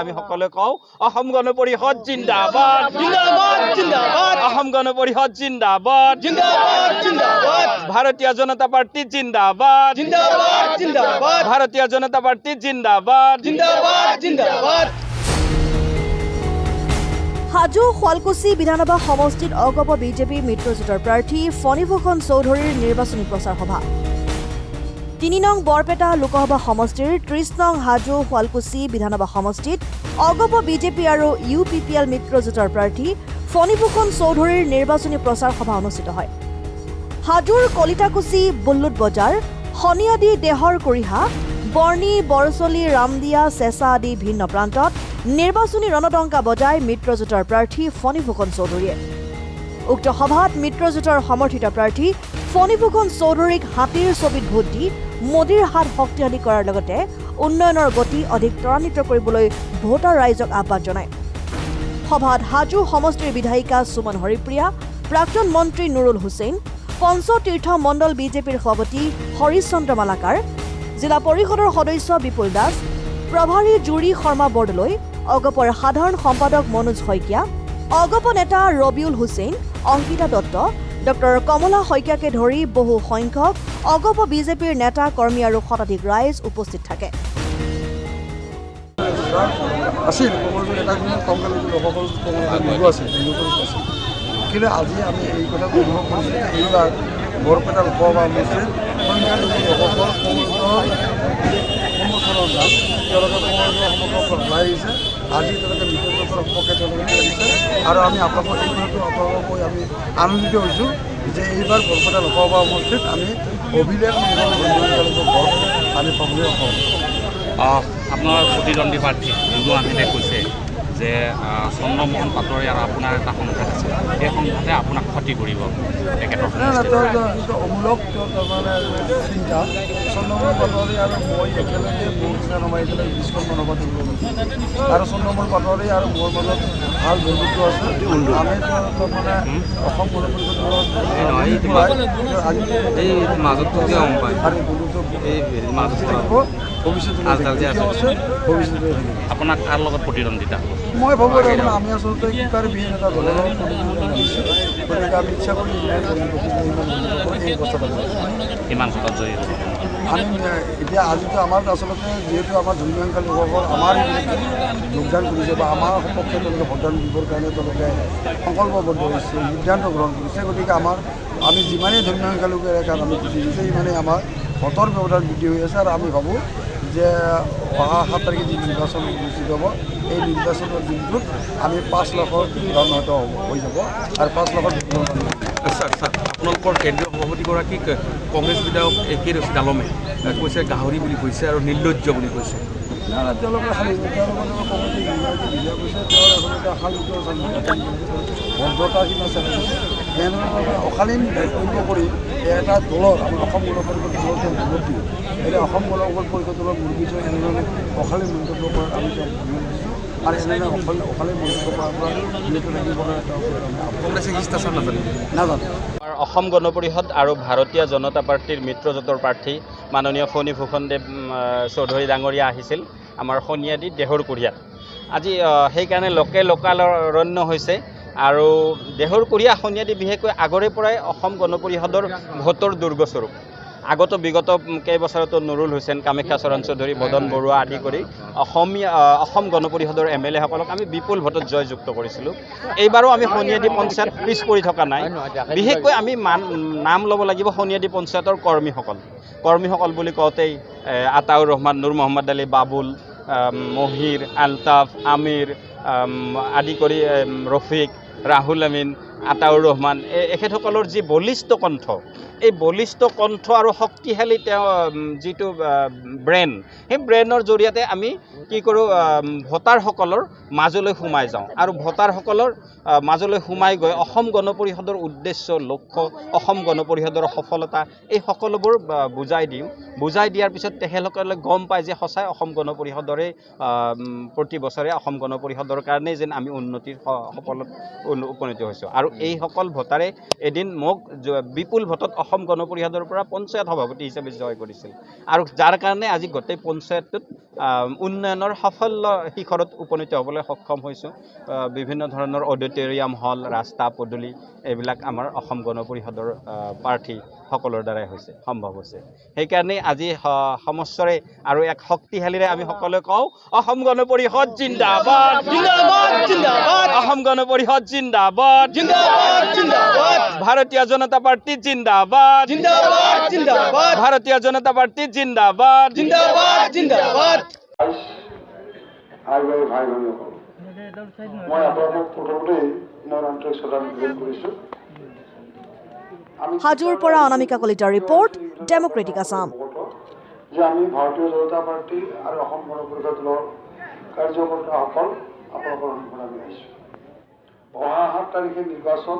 আমি সকলে কওঁ অসম গণ পৰিষদ জিন্দাবাদ জিন্দাবাদ জিন্দাবাদ অসম গণ পৰিষদ জিন্দাবাদ জিন্দাবাদ জিন্দাবাদ ভাৰতীয় জনতা পাৰ্টি জিন্দাবাদ জিন্দাবাদ জিন্দাবাদ ভাৰতীয় জনতা পাৰ্টি জিন্দাবাদ জিন্দাবাদ জিন্দাবাদ হাজো শুৱালকুছি বিধানসভা সমষ্টিত অগপ বিজেপি মিত্ৰজোঁটৰ প্ৰাৰ্থী ফণীভূষণ চৌধুৰীৰ নিৰ্বাচনী প্ৰচাৰ সভা ৩ নং বৰপেটা লোকসভা সমষ্টিৰ ৩০ নং হাজো শুৱালকুছি বিধানসভা সমষ্টিত অগপ বিজেপি আৰু UPPL মিত্ৰজোঁটৰ প্ৰাৰ্থী ফণীভূষণ চৌধুৰীৰ নিৰ্বাচনী প্ৰচাৰ সভা অনুষ্ঠিত হয়। হাজোৰ কলিতাকুছি বুল্লুট বজাৰ শনিয়াদি দেহৰ কৰিহা বৰ্ণি বৰচলি ৰামদিয়া চেঁচা আদি ভিন্ন প্ৰান্তত নিৰ্বাচনী ৰণদংকা বজাই মিত্ৰজোঁটৰ প্ৰাৰ্থী ফণীভূষণ চৌধুৰীয়ে উক্ত সভাত মিত্ৰজোঁটৰ সমৰ্থিত প্ৰাৰ্থী ফণীভূষণ চৌধুৰীক হাতীৰ ছবিত ভোট দি মোদীৰ হাত শক্তিশালী কৰাৰ লগতে উন্নয়নৰ গতি অধিক ত্বৰান্বিত কৰিবলৈ ভোটাৰ ৰাইজক আহ্বান জনায়। সভাত হাজো সমষ্টিৰ বিধায়িকা সুমন হৰিপ্ৰিয়া প্ৰাক্তন মন্ত্ৰী নুৰুল হুছেইন পঞ্চতীৰ্থ মণ্ডল বিজেপিৰ সভাপতি হৰিশ চন্দ্ৰ মালাকাৰ জিলা পৰিষদৰ সদস্য বিপুল দাস প্ৰভাৰী জুৰি শৰ্মা বৰদলৈ অগপৰ সাধাৰণ সম্পাদক মনোজ শইকীয়া অগপ নেতা ৰবিউল হুছেইন অংকিতা দত্ত ডক্টৰ কমলা শইকীয়াকে ধৰি বহু সংখ্যক অগপ বিজেপিৰ নেতা কৰ্মী আৰু শতাধিক ৰাইজ উপস্থিত থাকে। কিন্তু আজি আমি এই কথা অনুভৱ কৰিছোঁ যে এইবাৰ বৰপেটা লোকসভা সমষ্টিৰ সংখ্যালঘু লোকসকল সমৰ্থনৰ নাম তেওঁলোকে সমৰ্থন ওলাই আহিছে। আজি তেওঁলোকে মিত্ৰজোঁটৰ সপক্ষে তেওঁলোকে আহিছে আৰু আমি আপোনালোকক এই কথাটো আপোনালোকক কৈ আমি আনন্দিত হৈছোঁ যে এইবাৰ বৰপেটা লোকসভা সমষ্টিত আমি অভিলেখ ভোট আমি পাবলৈ সক্ষম। আপোনাৰ প্ৰতিদ্বন্দ্বী প্ৰাৰ্থী দুনু আহমেদে কৈছে যে চন্দ্ৰমোহন পাটোৱাৰী আৰু আপোনাৰ এটা সংঘাত আছে, সেই সংঘাতে আপোনাক ক্ষতি কৰিব। অমূলক তাৰমানে চিন্তা চন্দ্ৰমোহন পাটোৱাৰী আৰু মই একেলগে বহুত নমাই পেলাই ডিছকাউণ্ট বনাব দিব আৰু চন্দ্ৰমোহন পাটোৱাৰী আৰু মোৰ মাজত ভাল বন্ধুত্ব আছে। আমি তাৰমানে অসম গণ পৰিষদৰ ভৱিষ্যতে আপোনাক কাৰ লগত প্ৰতিদ্বন্দ্বিতা হ'ব? মই ভাবোঁ আমি আচলতে কিবাৰ বিহীন এটা দলৰ প্ৰতিনিধিত্ব গতিকে আমি ইচ্ছা কৰি এই অৱস্থা কিমান ভোটত জয়ী হ'ব? আমি এতিয়া আজিতো আমাৰ আচলতে যিহেতু আমাৰ ধৰ্মীয় লোকসকল আমাৰ যোগদান কৰিছে বা আমাৰ সপক্ষে তেওঁলোকে ভোটদান দিবৰ কাৰণে তেওঁলোকে সংকল্পবদ্ধ হৈছে, সিদ্ধান্ত গ্ৰহণ কৰিছে। গতিকে আমি যিমানেই ধৰ্মীয় লোকে কাৰণ আমি গুচি দিছে সিমানেই আমাৰ ভোটৰ ব্যৱধান বৃদ্ধি হৈ আছে আৰু আমি ভাবোঁ যে অহা 7 তাৰিখে যি নিৰ্বাচন অনুষ্ঠিত হ'ব এই নিৰ্বাচনৰ দিনটোত আমি 5 লাখৰ ভোটদান হয়তো হৈ যাব আৰু 5 লাখৰ আপোনালোকৰ কেন্দ্ৰীয় সভাপতিগৰাকীক কংগ্ৰেছ বিধায়ক একে ৰচিদ আলমে কৈছে গাহৰি বুলি কৈছে আৰু নিৰ্লজ্জ বুলি কৈছে। তেওঁলোকে খালী বিজয় কৈছে তেওঁৰ আচলতে ভদ্ৰতা সীমা চেলেঞ্জ এনেধৰণে অশালীন বক্তব্য কৰি এটা দলৰ আমাৰ অসম গণ পৰিষদ দলৰ ভোট দিওঁ এতিয়া অসম গণ পৰিষদ দলৰ মুৰ্গী এনেধৰণে অশালীন মন্তব্য কৰাত আমি তেওঁ বিৰোধ দিছোঁ আৰু এনেধৰণে অশালীন মন্তব্য কৰাৰ পৰা বিৰত থাকিবলৈ কংগ্ৰেছে শিষ্টাচাৰ নাজানে। অসম গণ পৰিষদ আৰু ভাৰতীয় জনতা পাৰ্টিৰ মিত্ৰজোঁটৰ প্ৰাৰ্থী মাননীয় ফণীভূষণ চৌধুৰী ডাঙৰীয়া আহিছিল আমাৰ শনিয়াদি দেহৰ কৰিয়াত। আজি সেইকাৰণে লোকাৰণ্য হৈছে আৰু দেহৰ কৰিয়া শনিয়াদি বিশেষকৈ আগৰে পৰাই অসম গণ পৰিষদৰ ভোটৰ দুৰ্গস্বৰূপ। বিগত কেইবছৰতো নুৰুল হুছেইন, কামাখ্যা চৰণ চৌধুৰী, মদন বৰুৱা আদি কৰি অসম গণ পৰিষদৰ MLA সকলক আমি বিপুল ভোটত জয়যুক্ত কৰিছিলোঁ। এইবাৰো আমি শনিয়াদি পঞ্চায়ত পিছ পৰি থকা নাই। বিশেষকৈ আমি নাম ল'ব লাগিব শনিয়াদি পঞ্চায়তৰ কৰ্মীসকল বুলি কওঁতেই আতাউৰ ৰহমান, নুৰ মহম্মদ আলী, বাবুল, মহিৰ, আলতাফ, আমিৰ আদি কৰি ৰফিক, ৰাহুল আমিন, আতাউৰ ৰহমান এখেতসকলৰ যি বলিষ্ঠ কণ্ঠ, এই বলিষ্ঠ কণ্ঠ আৰু শক্তিশালী তেওঁ যিটো ব্ৰেইন, সেই ব্ৰেইনৰ জৰিয়তে আমি কি কৰোঁ ভোটাৰসকলৰ মাজলৈ সোমাই যাওঁ আৰু ভোটাৰসকলৰ মাজলৈ সোমাই গৈ অসম গণ পৰিষদৰ উদ্দেশ্য, লক্ষ্য, অসম গণ পৰিষদৰ সফলতা এই সকলোবোৰ বুজাই দিয়াৰ পিছত তেখেতসকলে গম পায় যে সঁচাই অসম গণ পৰিষদৰে প্ৰতি বছৰে অসম গণ পৰিষদৰ কাৰণেই যেন আমি উন্নতিৰ সফলত উপনীত হৈছোঁ। আৰু এইসকল ভোটাৰে এদিন মোক বিপুল ভোটত অসম গণ পৰিষদৰ পৰা পঞ্চায়ত সভাপতি হিচাপে জয় কৰিছিল আৰু যাৰ কাৰণে আজি গোটেই পঞ্চায়তটোত উন্নয়নৰ সাফল্য শিখৰত উপনীত হ'বলৈ সক্ষম হৈছোঁ বিভিন্ন ধৰণৰ অডিটৰিয়াম হল ৰাস্তা পদূলি এইবিলাক আমাৰ অসম গণ পৰিষদৰ প্ৰাৰ্থীসকলৰ দ্বাৰাই হৈছে সম্ভৱ হৈছে সেইকাৰণে আজি সমস্বৰে আৰু এক শক্তিশালীৰে আমি সকলোৱে কওঁ অসম গণ পৰিষদ জিন্দাবাদ জিন্দাবাদ জিন্দাবাদ অসম গণ পৰিষদ জিন্দাবাদ জিন্দাবাদ জিন্দাবাদ ভাৰতীয় জনতা পাৰ্টি জিন্দাবাদ জিন্দাবাদ জিন্দাবাদ ভাৰতীয় জনতা পাৰ্টি জিন্দাবাদ জিন্দাবাদ জিন্দাবাদ ভাই ভনীসকল মই আপোনালোকক প্ৰথমতেই মই আন্তৰিক শ্ৰদ্ধাঞ্জলি জ্ঞাপন কৰিছোঁ হাজোৰ পৰা অনামিকা কলিতাৰ ৰিপৰ্ট ডেমক্ৰেটিক আছাম যে আমি ভাৰতীয় জনতা পাৰ্টি আৰু অসম গণ পৰিষদ দলৰ কাৰ্যকৰ্তাসকল আপোনালোকৰ সন্মুখত আমি আহিছোঁ অহা 7 তাৰিখে নিৰ্বাচন